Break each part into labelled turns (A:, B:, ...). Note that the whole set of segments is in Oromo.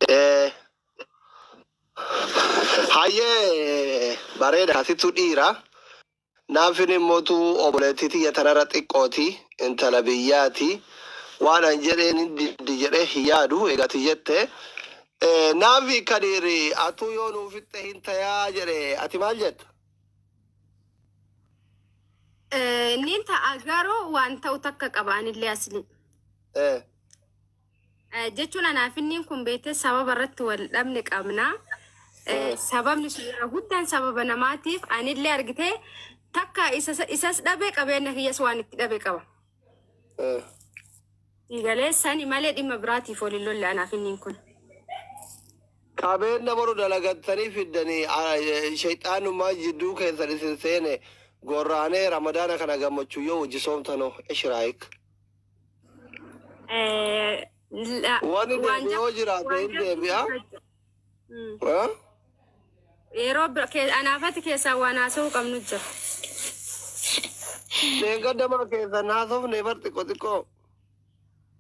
A: Eh, hayyee bareeda asitu dhiira. Naafini mootu obboleettiitii yatanarra xiqqooti intala biyyaati. Waan an jedheen diddi jedhee hin yaadu eegati jette. Naafi Kadiiri atuu yoo nuufitte hin tayaa jedhe ati maal jetta?
B: Nin ta'a garuu waan ta'u takka qabaanillee asli. Jechuun anaaf inni kun beekte sababa irratti wal dhabne qabna. Sababni sun guddaan sababa namaatiif anillee argite takka isas dhabee qabeenya kiyyas waan itti dhabee qaba. Igalee sani malee dhimma biraatiif waliin lolle anaaf inni kun.
A: Qabeenya boru dalagattanii fiddanii shayxaanummaa jidduu keessan isin seene gorraanee ramadaana kana gammachuu yoo hojii soomtanoo ishiraayik. Wani deebi'oo jiraate hin deebi'a.
B: Yeroo anaafati keessaa waan haasa'uu qabnu jira.
A: Deeggardamaa keessan haasofne bar xiqqoo xiqqoo.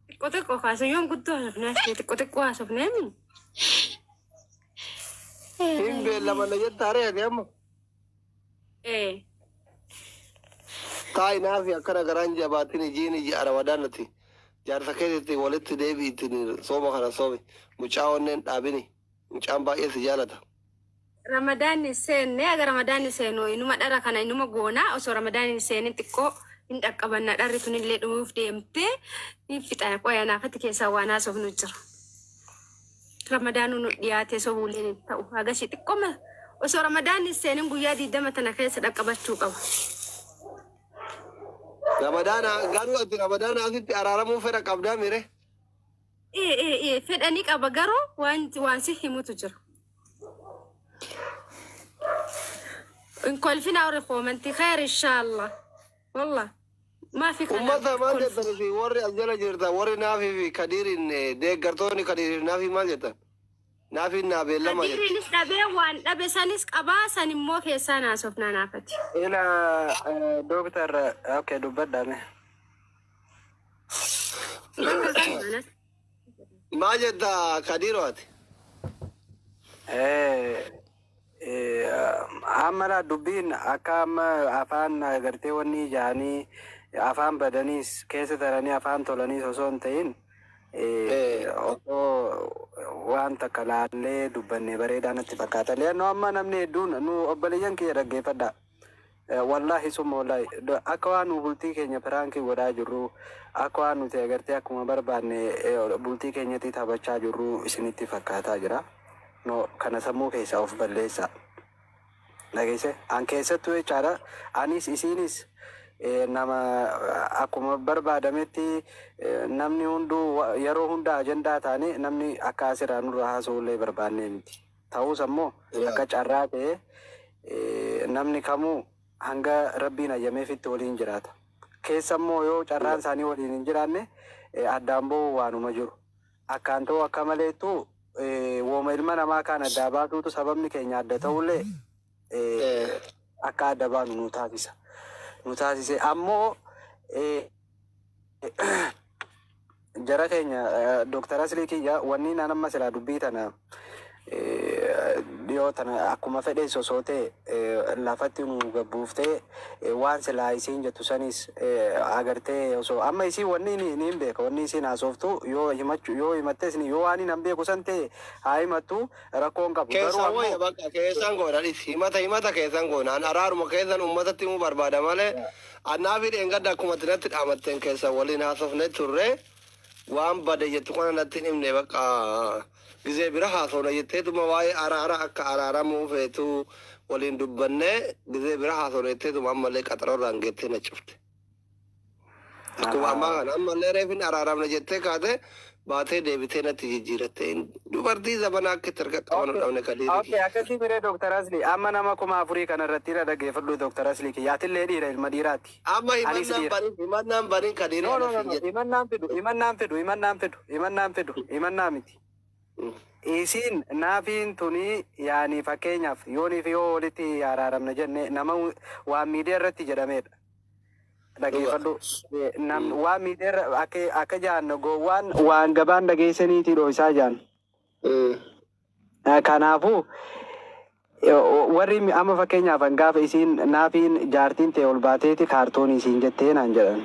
B: Xiqqoo xiqqoo kaasayyoon guddoo haasofne xiqqoo xiqqoo haasofne min.
A: Hin beellamanna jettaaree ati amma. Taayi naafi akkana garaan jabaatiin ijiin iji ramadaanati. Jaarsa keessatti walitti deebiitiin sooma kana soomi. Mucaa onneen dhaabini. Mucaan baay'ee si jaalata.
B: Ramadaanni seenne aga ramadaanni seenu inuma dhara kana inuma goonaa osoo ramadaanni seeni xiqqoo hin dhaqqabanna dharri kunillee dhumuuf deemtee hin fixaa qoyaa naafatti keessaa waan haasofnu jira. Ramadaanuu nu dhiyaate sobuuleen hin ta'u agashii xiqqooma osoo ramadaanni seenin guyyaa 20 tana keessa dhaqqabachuu qaba.
A: Ramadaana garuu ati ramadaana asitti araaramuu fedha qabdaa mire?
B: Fedhanii qaba garuu waan si himutu jira. إن كل فينا أوريكم أنت خير إن شاء الله والله ما في كلام.
A: ومتى ما جت في وري الجلا جرتا وري نافي في كدير ده قرطوني كدير نافي ما جت نافي نافي لما جت.
B: كدير نسبة وان نبي سانيس أبا ساني موك سانا سوفنا نافت.
C: إلى دكتور أوكي دبّدة
A: ما جت كدير وات.
C: Amala dubbiin akka amma afaan agartee wanni jaanii afaan badaniis keessa taranii afaan tolaniis osoo hin ta'in osoo waan takka laallee dubbanne bareedaa natti fakkaata. Leennoo amma namni hedduun nu obboleeyyan kiyya dhaggeeffadha. Wallaahi summa wallaahi akka waan nu bultii keenya firaankii godhaa jirru akka waan nuti agartee akkuma barbaanne bultii keenyatti taphachaa jirru isinitti fakkaataa jira. No kana sammuu keessaa of balleessa. Dhageesse an keessattuu jechaadha. Anis isiinis nama akkuma barbaadametti namni hunduu yeroo hunda ajandaa taane namni akka asirraa nurraa haasa'ullee barbaannee miti. Ta'us ammoo akka carraa ta'e namni kamuu hanga rabbiin ayyameefitti waliin jiraata. Keessa ammoo yoo carraan isaanii waliin hin jiraanne addaan ba'uu waanuma jiru. Akkaan ta'u akka maleettu wooma ilma namaa kan adda baatuutu sababni keenya adda ta'ullee akka adda baanu nu taasisa. Nu taasise ammoo jara keenya Dr. Asli kiyya wanni naan amma silaa dubbii tana dhiyoo tana akkuma fedhe osoo ta'e lafatti nu gabbuuftee waan silaa isiin jettu sanis agartee osoo amma isii wanni ni hin beeka wanni isiin haasoftu yoo himattes yoo waan hin beeku san ta'e haa himattu rakkoon qabu.
A: Keessan wayya bakka keessan godhanis himata keessan godhan araaruma keessan uummatatti himuu barbaada malee annaafi dheengadda akkuma tinatti dhaamatteen keessan waliin haasofne turre waan bade jettu kana natti hin himne bakka ጊዜ ቢራ ሀሶነ የቴቱማ ዋይ አራራ አካ አራራ ሙፌቱ ወሊን ዱበነ ጊዜ ቢራ ሀሶነ የቴቱማ አመለ ቀጥሮ ራንጌቴ ነጭፍት አኩማ አመለ ረፊን አራራም ነጀቴ ካተ ባቴ ዴቢቴ ነት ይጅረቴ ዱበርቲ ዘመና ከተርከ ቀወነ ዳውነ ከዲ
C: ኦኬ አከሲ ምሬ ዶክተር አስሊ አማናማ ኩማ አፍሪካ ነረቲራ ደገ ፈሉ ዶክተር አስሊ ያትለ ዲራ መዲራቲ
A: አማ ይመናም ባሪ ከዲኖ
C: ይመናም ፊዱ ይመናምቲ Isin naafiin tuni yaani fakkeenyaaf yooniif yoo walitti araaramna jenne nama waan miidiyaa irratti jedhamedha. Dhageeffadhu waan miidiyaa akka jaan gowwaan waan gabaan dhageessaniiti dhoo isaa jaan. Kanaafuu warri amma fakkeenyaaf gaafa isiin naafiin jaartiin ta'e ol baateeti kaartoonii isiin jettee naan jedhan.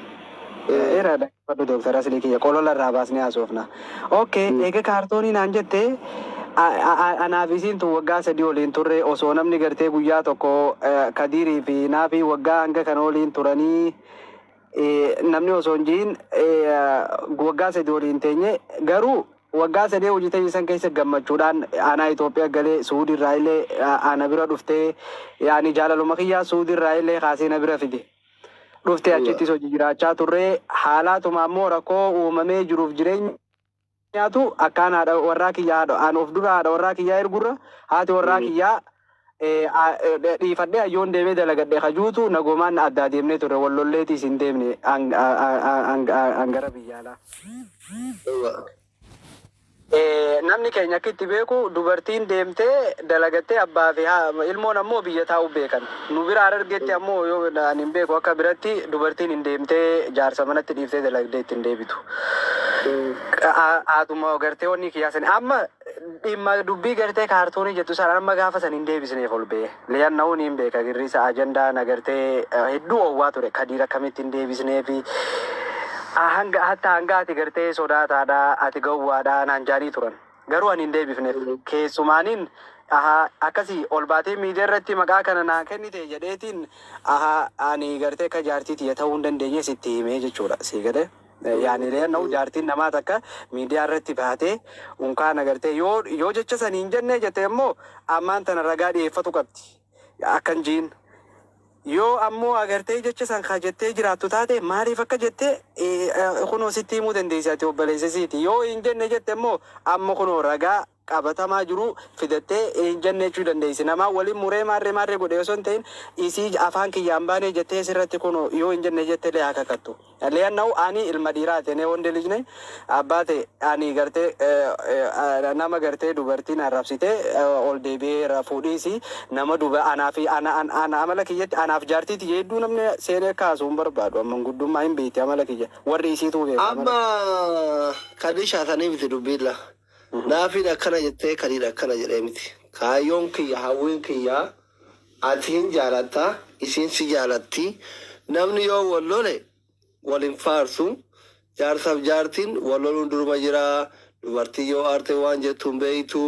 C: Era dhaggeeffadhu Dooktar Aslii kiyya qolola irraa baasnee haasofna. Okay, egaa kaartoonii naan jettee anaaf isiin tun waggaa 3 waliin turre osoo namni gartee guyyaa tokko Kadiirii fi naafii waggaa hanga kan waliin turanii namni osoo hin jiin waggaa 3 waliin teenye garuu waggaa 3 hojii ta'isan keessa gammachuudhaan aanaa Itoophiyaa galee Suudii irraa illee ana bira dhuftee yaani jaalaluma kiyyaa Suudii irraa illee kaasee na bira fide. Dhuftee achittis hojii jiraachaa turre haalaatuma ammoo rakkoo uumamee jiruuf jireenyaatu akkaan haadha warraa kiyyaa aan of dura haadha warraa kiyyaa ergurra haati warraa kiyyaa dhiifadhee hayyoon deemee dalagadhee kajuutu nagomaan addaa deemnee turre wallolleetiis hin deemne angara biyyaalaa. Namni keenya akka itti beeku dubartiin deemtee dalagattee abbaa fi ilmoon ammoo biyya taa'u beekan. Nu bira argetti ammoo yoo ani hin beeku akka biratti dubartiin hin deemtee jaarsa manatti dhiiftee dalagdee ittiin deebitu. Haatuma gartee wanni kiyyaasan amma dhimma dubbii gartee kaartoonii jettu sana amma gaafa san hin deebisneef ol ba'e. Liyaan na'uun hin beeka girriisa ajandaa nagartee hedduu oowwaa ture Kadiir akkamitti hin deebisneefi. Hatta hanga ati gartee sodaataadha ati gawwaadha naan jaanii turan garuu ani hin deebifneef keessumaaniin akkasii ol baatee miidiyaa irratti maqaa kana naa kennite jedheetiin ani gartee akka jaartii tiyya ta'uu hin dandeenye sitti himee jechuudha sii gale yaani leenna'u jaartiin namaa takka miidiyaa irratti baatee unkaan agartee yoo jecha sanii hin jenne jette immoo ammaan tana ragaa dhiyeeffatu qabdi akkan jiin. Yoo ammoo agartee jecha san kaa jettee jiraattu taate maaliif akka jettee kunoo sitti himuu dandeessa ati obboleessisiiti. Yoo hin jenne jette immoo amma kunoo ragaa qabatamaa jiru fidattee hin jenne jechuu dandeessi. Namaa waliin muree maarree godhe osoo hin ta'in isii afaan kiyyaan baanee jettee sirratti kunoo yoo hin jenne jettee lee akka kattu. Leenna'u ani ilma dhiiraa ta'e wonde lijne abbaa ta'e ani gartee nama gartee dubartiin arrabsitee ol deebi'ee fuudhiisi nama anaa fi ana amala kiyyatti anaaf jaartiiti hedduu namni seenee kaasuu hin barbaadu amma guddummaa hin beekti amala kiyya warri isiituu beeku.
A: Amma kadii shaatanii miti dubbiilla. Naafiin akkana jettee kadiin akkana jedhee miti. Kaayyoon kiyya hawwiin kiyya ati hin jaalatta isiin si jaalatti namni yoo wal lole waliin faarsu jaarsaaf jaartiin wal loluun duruma jira dubartii yoo aarte waan jettu hin beektu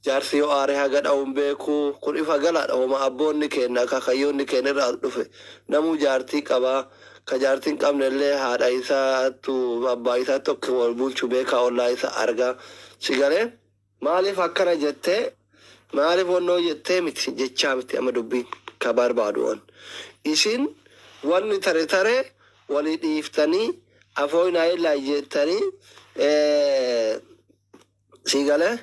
A: jaarsi yoo aare haga dha'u hin beeku kun ifa galaadha wama abboonni kenna akakayyoonni kenna irraa dhufe namuu jaartii qaba ka jaartiin qabne illee haadha isaattu abbaa isaatti tokko wal bulchu beekaa ollaa isa arga sigalee maaliif akkana jettee maaliif wannoo jettee miti jechaa miti amma dubbiin ka barbaadu waan isin wanni tare walii dhiiftanii afooyinaa illaa jettanii sigalee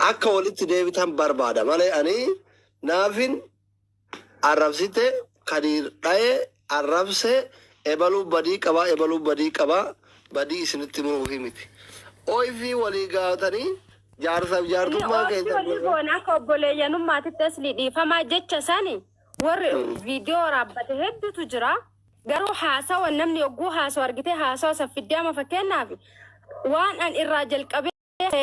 A: akka walitti deebitan barbaada malee ani naafin arrabsite Kadiir dha'ee arrabse ebaluu badii qabaa badii isinitti muruufi miti. Ooyifii walii gaatanii jaarsaaf jaartummaa keessa.
B: Walii goona akka obboleeyyanummaatitti asli dhiifamaa jecha sani warri viidiyoo raabbate hedduutu jira. Garuu haasawa namni yogguu haasawa argitee haasawa saffidee ama fakkeenyaaf waan an irraa jalqabee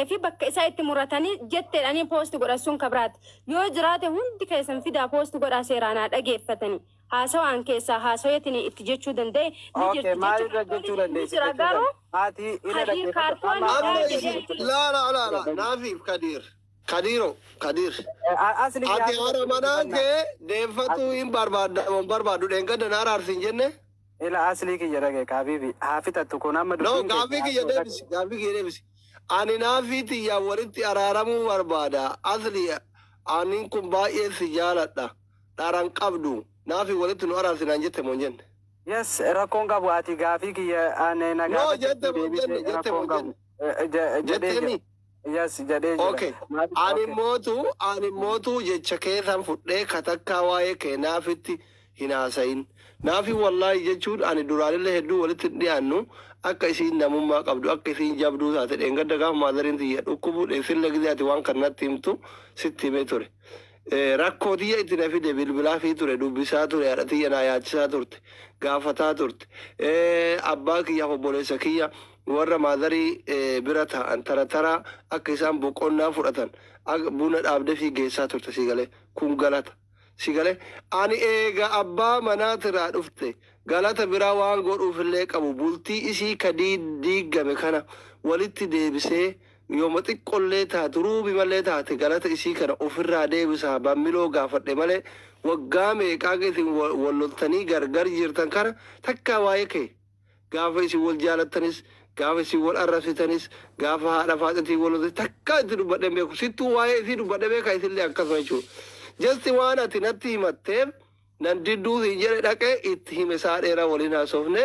B: fi bakka isaa itti muratanii jetteedhanii poosti godhasuun kabraati. Yoo jiraate hundi keessan fidaa poosti godhaa seeraanaa dhageeffatanii. Haasawaan keessaa haasaweetiin itti jechuu danda'e.
C: Okay, maal irra jechuu dandeessi? Haati
B: Kadiir kaartoon
A: la naafiif Kadiir ati haara manaan kee deeffatu hin barbaadu dheengadda naara arsin jenne
C: ila asli kiyya dhage kaabibi haafitattu kun amma
A: dubbiin gaafii kiyya deebisi ani naafiiti yaa walitti araaramuu barbaada asli anin kun baay'ee si jaaladha dharan qabdu naafi walitti nu araarsinaan jette moo jenne.
C: Yes, rakkoon qabu ati gaafii kiyya ane nagaa.
A: No, jette moo jenne jettemi.
C: Yes, jedhee jira.
A: Okay. Ani mootu jecha keessan fudhee katakkaa waa'ee kee naafitti hin haasayin. Naafi wallaahi jechuun ani duraanillee hedduu walitti dhiyaannu akka isiin namummaa qabdu akka isiin jabduu taate dheengadda gaafa maadariin tiyya dhukkubu dheessilla gizee ati waan kannatti himtu sitti himee ture. Rakkoo tiyya itti na fide bilbilaa fi ture dubbisaa ture haadha tiyya naa yaachisaa turte gaafataa turte abbaa kiyyaaf obboleessa kiyya warra maadarii bira ta'an tara akka isaan boqonnaa fudhatan buna dhaabdee fi geessaa turte si galee kun galata si galee ani eega abbaa manaatirraa dhufte galata biraa waan godhuufillee qabu bultii isii ka diigame kana walitti deebisee yooma xiqqollee taate ruubi malee taate galata isii kana ofirraa deebisaa bammiloo gaafadhe malee waggaa meeqaa isin walloltanii gargar jirtan kana takkaa waa'ee kee gaafa isin wal jaalattanis gaafa isin wal arrabsitanis gaafa haadha faaxatii wal takkaa itti dubbadhe beeku sittuu waa'ee isii dubbadhe beeka isinlee akkasuma jechuudha. Jasti waan ati natti himatteef nan didduu hin jedhe dhaqee itti hime saa dheeraa waliin haasofne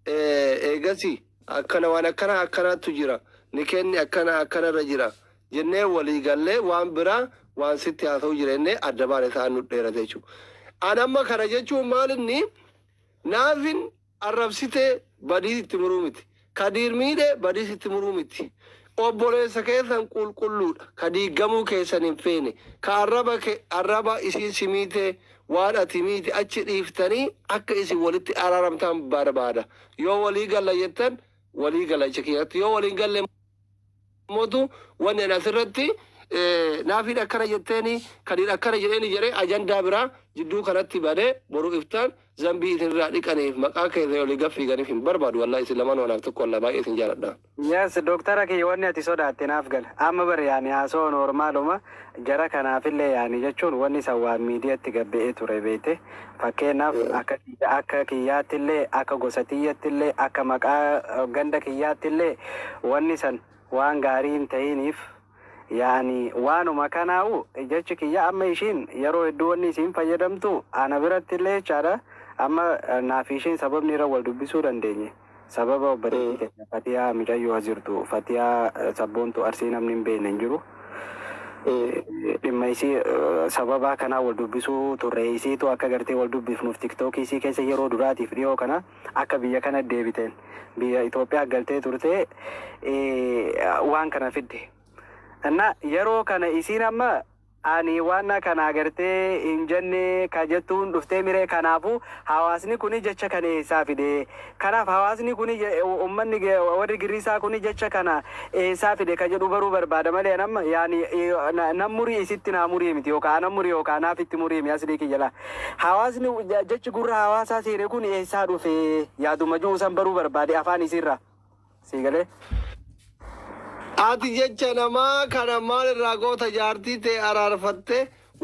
A: eegasi akkana waan akkanaatu jira ni kenni akkanarra jira jennee walii gallee waan biraa waan sitti haasa'u jirenne adda baane isaan nu dheerate jechuudha. An amma kana jechuun maalinni naafin arrabsitee badii itti muruu miti. Kadiir miidhee badii itti muruu miti. Obboleessa keessan qulqulluudha. Ka diigamuu keessan hin feene. Ka arraba isiin simiitee waan ati miiti achi dhiiftanii akka isin walitti araaramtan barbaada. Yoo walii galla jettan walii galla jecha keessatti yoo waliin galle mootu wanni asirratti naafin akkana jetteeni kadiin akkana jedheeni jedhee ajandaa biraa jidduu kanatti badee boruu iftaan zambii isinirraa dhiqaniif maqaa keessa olii gaffiiganiif hin barbaadu wallahi isin lamaan wanaaf tokko wallaa baay'ee isin jaaladha.
C: Yes, Dooktara kiyya wanni ati sodaatte naaf gala. Amma bari yaani haasoo normaaluma jara kanaafillee yaani jechuun wanni san waan miidiyaatti gabbe'ee ture beekte. Fakkeenyaaf akka kiyyaattillee akka gosa tiyyattillee akka maqaa ganda kiyyaattillee wanni san waan gaarii hin ta'iniif yaani waanuma kanaa'u jechi kiyya amma ishiin yeroo hedduu wanni isiin fayyadamtu ana birattillee jechaadha. Amma naaf ishiin sababni irra wal dubbisuu dandeenye. Sababa obboleettii keenya Fatiyaa Miidhayyoo jirtu Fatiyaa sabboontu Arsii namni hin beekne hin jiru. Dhimma isii sababa kanaa wal dubbisuu turre isiitu akka gartee wal dubbifnuuf tiktookii isii keessa yeroo duraatiif dhiyoo kana akka biyya kana deebiteen biyya Itoophiyaa galtee turte waan kana fidde. Anna yeroo kana isiin amma ani waan kana agartee hin jenne ka jettuun dhuftee miree kanaafu hawaasni kuni jecha kana eessaa fide kanaaf hawaasni kuni ummanni warri Giriisaa kuni jecha kana eessaa fide ka jedhu baruu barbaada malee namma yaani namurii isitti naamurii miti yookaan namurii yookaan naafitti murii mi asli kiyala hawaasni jechi gurra hawaasaa seere kun eessaa dhufe yaaduma juusan baruu barbaade afaan isirra siigalee.
A: Ati jecha namaa kana maal irraa goota jaartii ta'e araarfatte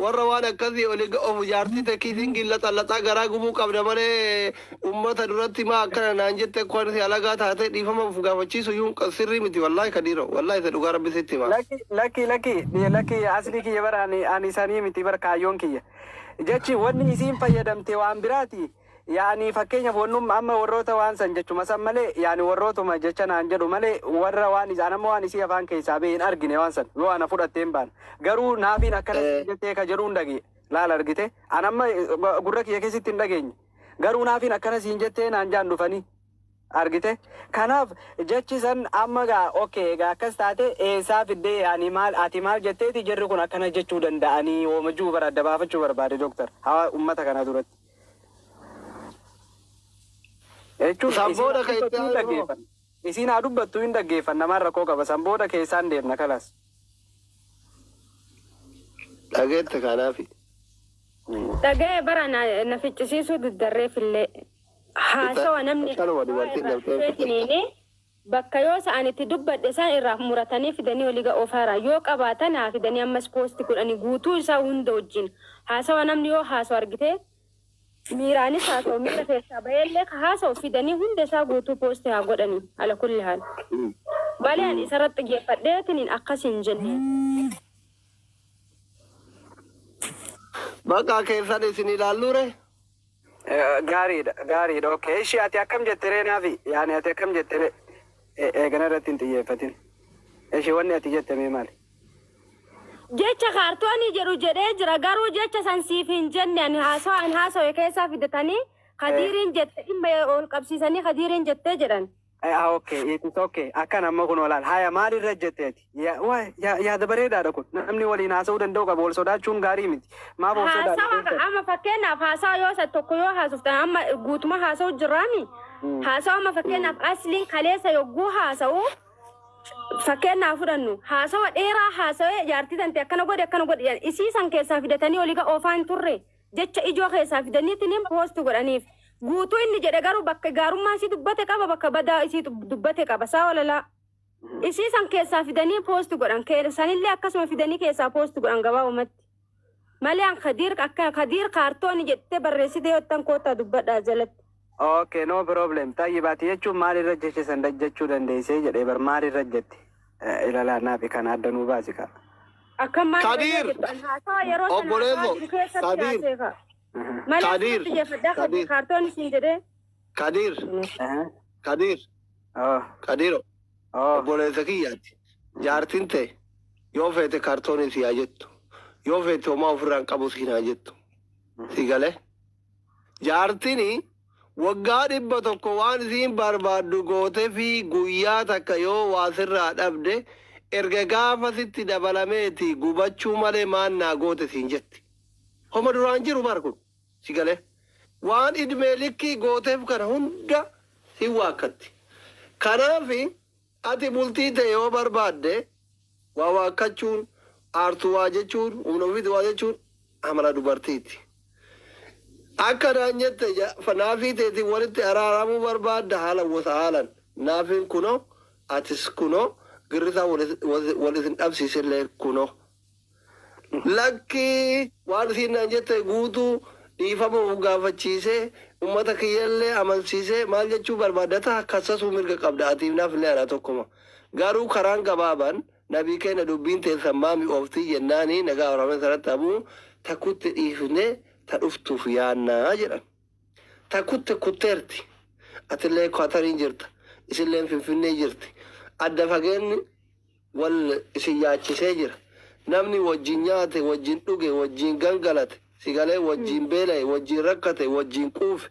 A: warra waan akkasii olii of jaartii ta'e kiisiin gilla xallaxaa garaa gubuu qabda malee ummata duratti maa akkana naan jette kwan si alagaa taate dhiifama of gaafachiisu yuun sirrii miti wallaahi kadiiro wallaahi isa dhugaa rabbi sitti hima. Lakki
C: asli kiyya bara ani isaanii miti bara kaayyoon kiyya jechi wanni isiin fayyadamte waan biraati. Yaani fakkeenyaaf wannum amma warroota waan san jechuma san malee yaani warrootuma jecha naan jedhu malee warra waan anamma waan isii afaan keessaa ba'e hin argine waan san yoo ana fudhatteen baan garuu naafiin akkana jettee ka jedhu hin dhagee laala argite anamma gurra kiyya keessatti hin dhageenye garuu naafiin akkana siin jettee naan jaan dhufanii argite kanaaf jechi san amma gaa okay gaa akkas taate eessaa fiddee yaani maal ati maal jetteeti jarri kun akkana jechuu danda'anii oomajuu bara adda baafachuu barbaade dooktar hawa ummata kana duratti.
A: Samboodha keessaa
C: isiin haa dubbattu hin dhaggeeffan namaan rakkoo qaba samboodha keessaan deemna kalas.
A: Dhageette kanaafi.
B: Dhagee bara na ficcisiisuu diddarreefillee haasawa namni bakka yoo sa'an itti dubbadhe isaan irraa muratanii fidanii olii ga'oo faaraa yoo qabaatan haa fidanii ammas poostii godhanii guutuu isaa hunda wajjin haasawa namni yoo haasawa argite. Miiraanis haa ta'u miira keessaa baheellee ka haasa'u fidanii hunda isaa guutuu poostii haa godhanii ala kulli haal. Malee ani isarratti xiyyeeffadheetiin akkas hin jenne.
A: Bakka keessan isin ilaalluure?
C: Gaariidha okay ishii ati akkam jettere naafi yaani ati akkam jettere eegana irratti hin xiyyeeffatin. Ishii wanni ati jettamee maali?
B: Jecha kaartoonii jedhu jedhee jira garuu jecha san siif hin jenne ani haasawee keessaa fidatanii kadiiriin jette dhimma ol qabsiisanii kadiiriin jettee jedhan.
C: Okay, it is okay. Akkan amma kun olaal haya maalirra jetteeti? Yaada bareedaadha kun namni waliin haasa'uu danda'u qaba wal sodaachuun gaarii miti. Maaf of sodaatu?
B: Amma fakkeenyaaf haasawa yoo isa tokko yoo haasoftan amma guutuma haasa'u jirraami haasawa ma fakkeenyaaf asliin kaleessa yogguu haasa'u fakkeenyaaf fudhannu haasawa dheeraa haasawee jaartii tante akkana godhe isiisan keessaa fidatanii olii ga oofaan turre jecha ijoo keessaa fidaniitiin poostu godhaniif guutuu inni jedhe garuu bakka gaarummaa isii dubbate qaba bakka badaa isii dubbate qaba saa walalaa isiisan keessaa fidanii poostu godhan sanillee akkasuma fidanii keessaa poostu godhan gabaabumatti malee an kadiir kaartooni jettee barreessite yottan koottaa dubbadhaa jalatti.
C: Okay, no problem. Tayyibati jechuun maalirra jechisan jechuu dandeessee jedhee bar maalirra jetti ilaalaa naafi kan adda nuu baasi ka.
B: Akkam
A: Kadir obboleeso Kadir
B: kaartooni siin jedhee.
A: Kadir obboleessa kiyyaatti jaartiin ta'e yoo feete kaartoonii si haa jettu yoo feete homaa ofirraan qabu siin haa jettu si galee jaartini waggaa 100 waan isiin barbaaddu gootee fi guyyaa takka yoo waa sirraa dhabde erga gaafa sitti dabalameeti gubachuu malee maannaa goote siin jetti homa duraan jiru barkun si galee waan idmee likkii gooteef kana hunda si waakkatti kanaafi ati bultii ta'e yoo barbaadde waa waakkachuun aartuu waa jechuun humna ofiitii waa jechuun amala dubartiiti. Akkanaan jette naafii teetiin walitti araaramuu barbaadda haala gosa haalan naafiin kunoo atis kunoo girrisaa wal isin dhabsiisillee kunoo. Lakkii waan isiin naan jette guutuu dhiifama gaafachiisee ummata kiyyallee amansiisee maal jechuu barbaadata kassasuu mirga qabda atiif naafillee anaa tokkuma. Garuu karaan gabaaban nabii keenya dubbiin teessan maami ooftii jennaanii nagaa waraabee sanatti abuu takkutti dhiifnee ta dhuftuuf yaannaa jedhan. Takkutti kutteerti. Atillee Qaatariin jirta. Isillee Finfinnee jirti. Adda fageenni wal isin yaachisee jira. Namni wajjin nyaate, wajjin dhuge, wajjin gangalate, sigalee wajjin beela'e, wajjin rakkate, wajjin quufe,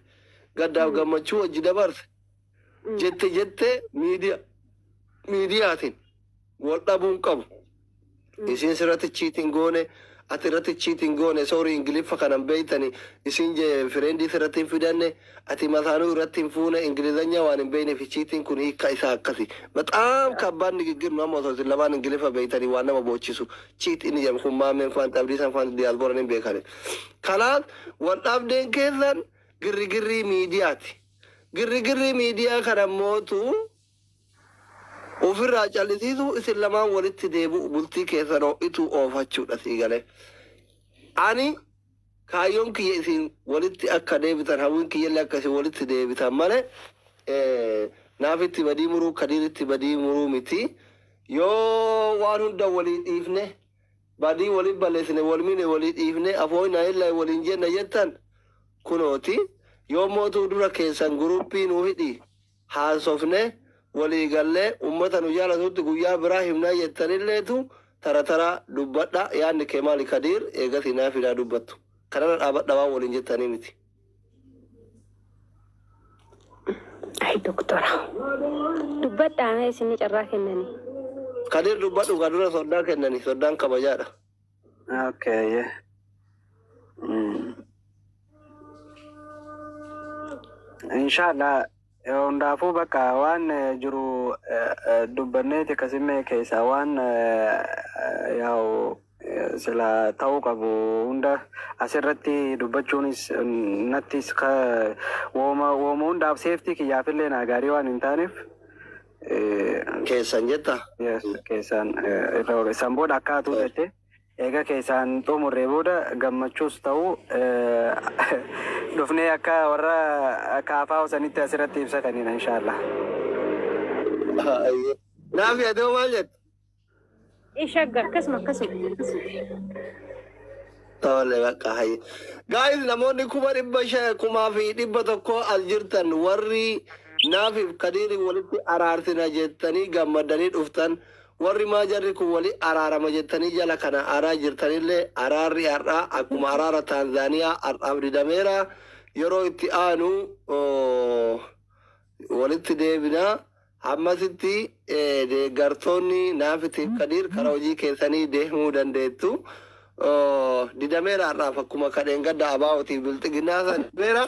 A: gaddaaf gammachuu wajji dabarse. Jette miidiyaatiin wal dhabuun qabu. Isin sirratti chiitiin goone, ati irratti chiitiin goone, soorii ingiliffa kanan beeytani, isin fireendii sirratti hin fidanne, ati mataanuu irratti hin fuune, ingilizanya waan hin beeyne fi chiitiin kun hiikka isaa akkasi. Bataam kabbaan nigigirnu amma osoo isin lamaan ingiliffa beeytanii waan nama boochisu. Chiit inni jedhamu kun maameen faan dhabdiisan faan diyaasbooran hin beekane. Kanaaf wal dhabdeen keessan girrigirrii miidiyaati. Girrigirrii miidiyaa kana mootu ofirraa callisiisu isin lamaan walitti deebi'u bultii keessan ho'ituu oofachuudha sii galee. Ani kaayyoon kiyya isin walitti akka deebitan hawwiin kiyyallee akka isin walitti deebitan malee naaf itti badii muruu Kadiir itti badii muruu miti. Yoo waan hunda walii dhiifne badii waliin balleessine walmiine walii dhiifne afoo naayillaa waliin jenna jettan kunooti. Yoo mootuu dura keessan guruppii nuu hidhi haasofne walii gallee ummata nu jaalatutti guyyaa biraa himnaa jettanilleetu tara dubbadha yaadni kee maali Kadiir eegas naaf hidhaa dubbattu. Kanarra dhaabadha waan waliin jettanii miti.
B: Ay doktora dubbadhaa isinii carraa kennanii.
A: Kadiir dubbadhu ka dura soddaa kennanii soddaan kabajaadha.
C: Okay. Inshallah hundaafuu bakka waan jiru dubbanneeti akkasimme keessaa waan yaa'u sila ta'uu qabu hunda asirratti dubbachuunis nattis wooma hundaaf seeftii kiyyaafillee naa gaarii waan hin taaneef
A: keessan jetta.
C: Keessan isaan booda akkaatu jette eega keessaan xumurree booda gammachuus ta'uu dhufnee akka warra kaafaa osanitti asirratti ibsatanidha inshallah.
A: Naaf yaadoo maal jettu?
B: Ishagga akkasuma.
A: Tole bakka hayya. Guys namoonni 1,100 as jirtan warri naafiif Kadiir walitti araarsina jettanii gammadanii dhuftan warri maa jarri kun wali araarama jettanii jala kana araa jirtanillee araarri har'aa akkuma araara Taanzaaniyaa har'aaf didameera yeroo itti aanu walitti deebinaa hammasitti deeggartoonni naafitiif Kadiir karaa hojii keessanii deemuu dandeettu. Didameera har'aaf akkuma kadheen gadda abaa'otiif bilxiginaa san beera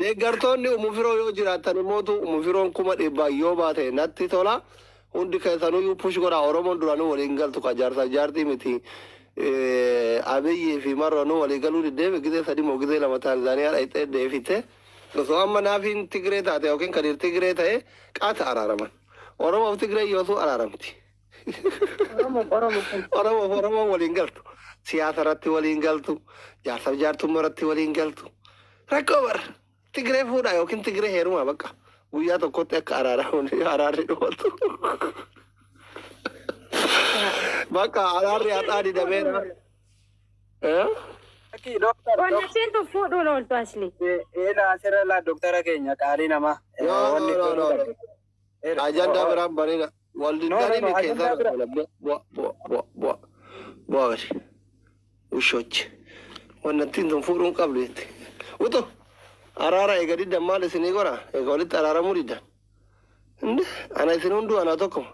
A: deeggartoonni umufiroo yoo jiraatan immootu umufiroon kuma dhibbaa yoo baate natti tola hundi keessanuyyuu push godha oromoon duranuu waliin galtu ka jaarsa jaartii miti abiyyii fi marranuu walii galuu diddeebi gizee sadii moo gizee lama taanzaaniyaa dhayxee deefite osoo amma naafiin Tigree taate yookiin kadir Tigree ta'e qaata araaraman oromoof Tigree yoosuu araaramti oromoo waliin galtu siyaasa irratti waliin galtu jaarsaaf jaartummaa irratti waliin galtu rakkoo bara Tigree fuudha yookiin Tigree heerumaa bakka guyyaa tokkotti akka araarri dhufatu bakka araarri haadhaa didameera.
B: Wanti tu fuudhuun ooltu asli.
C: Asirra laa doktara keenya qaalii namaa.
A: Ajandaa biraan bareeda. Waldindanii ni keessa bu'aa gadi. Ushochi. Wanti tun fuudhuun qabdu jetti. Utu araara eega diddan maal isinii godha? Eega walitti araaramuu diddan. Ana isin hunduu ana tokko.